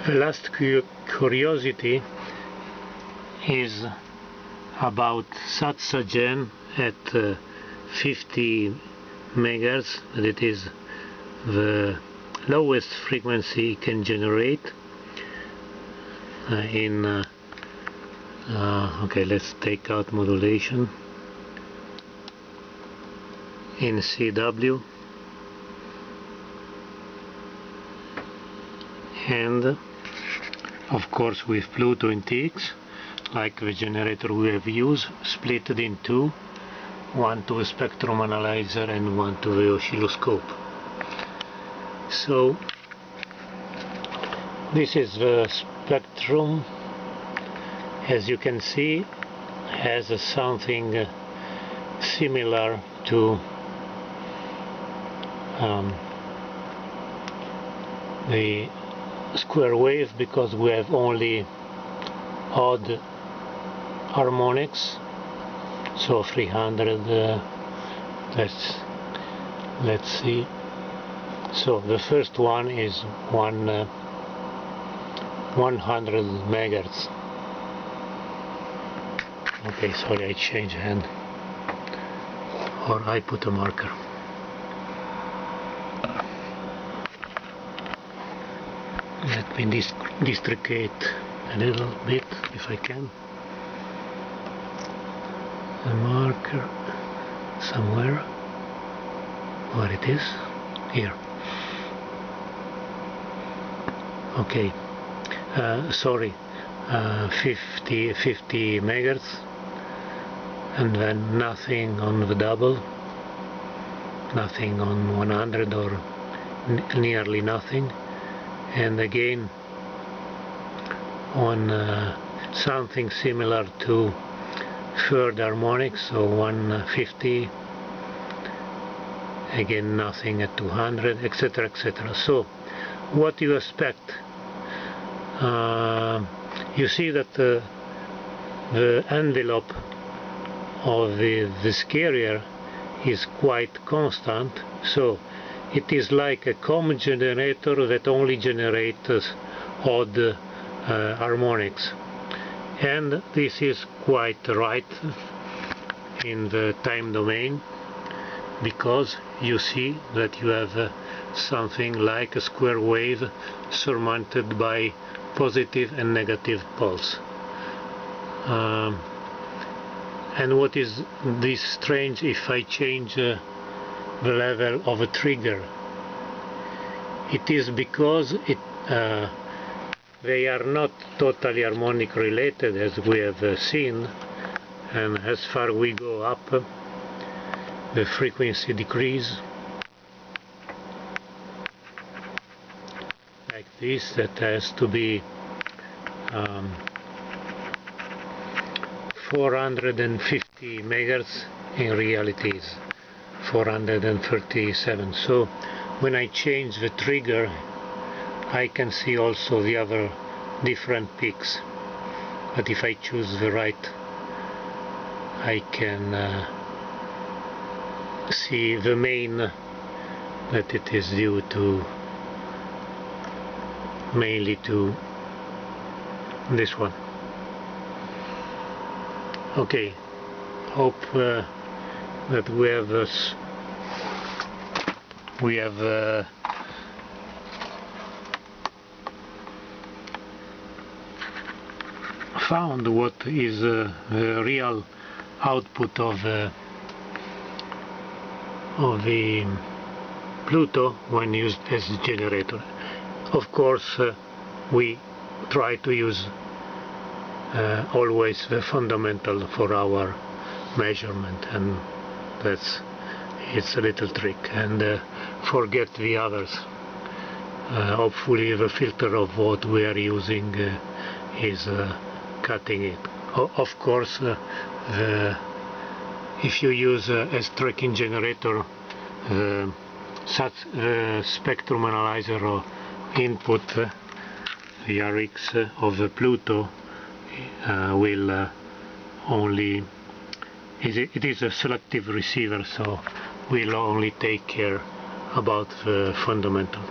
The last curiosity is about Satsagen at 50 megahertz. That is the lowest frequency it can generate okay, let's take out modulation in CW, and of course with Pluto in TX, like the generator we have used, split it in two, one to the spectrum analyzer and one to the oscilloscope. So this is the spectrum. As you can see, has something similar to the square wave, because we have only odd harmonics. So 300, let's see. So the first one is 100 megahertz. Okay, sorry, I changed hand, or I put a marker. Let me districate a little bit if I can. A marker somewhere. Where it is? Here. Okay. Sorry. 50 megahertz, and then nothing on the double, nothing on 100, or nearly nothing, and again on something similar to third harmonics, so 150, again nothing at 200, etc., etc. So what do you expect? You see that the envelope of this carrier is quite constant, so it is like a common generator that only generates odd harmonics, and this is quite right in the time domain, because you see that you have something like a square wave surmounted by positive and negative poles. And what is this strange? If I change the level of a trigger, it is because they are not totally harmonic related, as we have seen, and as far we go up, the frequency decrease like this. That has to be 450 megahertz. In reality is 437. So when I change the trigger, I can see also the other different peaks, but if I choose the right, I can see the main, that it is due to mainly to this one. Okay, hope that we have found what is the real output of the Pluto when used as a generator. Of course, we try to use always the fundamental for our measurement, and it's a little trick, and forget the others. Hopefully the filter of what we are using is cutting it. Of course, if you use as tracking generator, the spectrum analyzer or input, the RX of the Pluto will only, it is a selective receiver, so will only take care about the fundamental.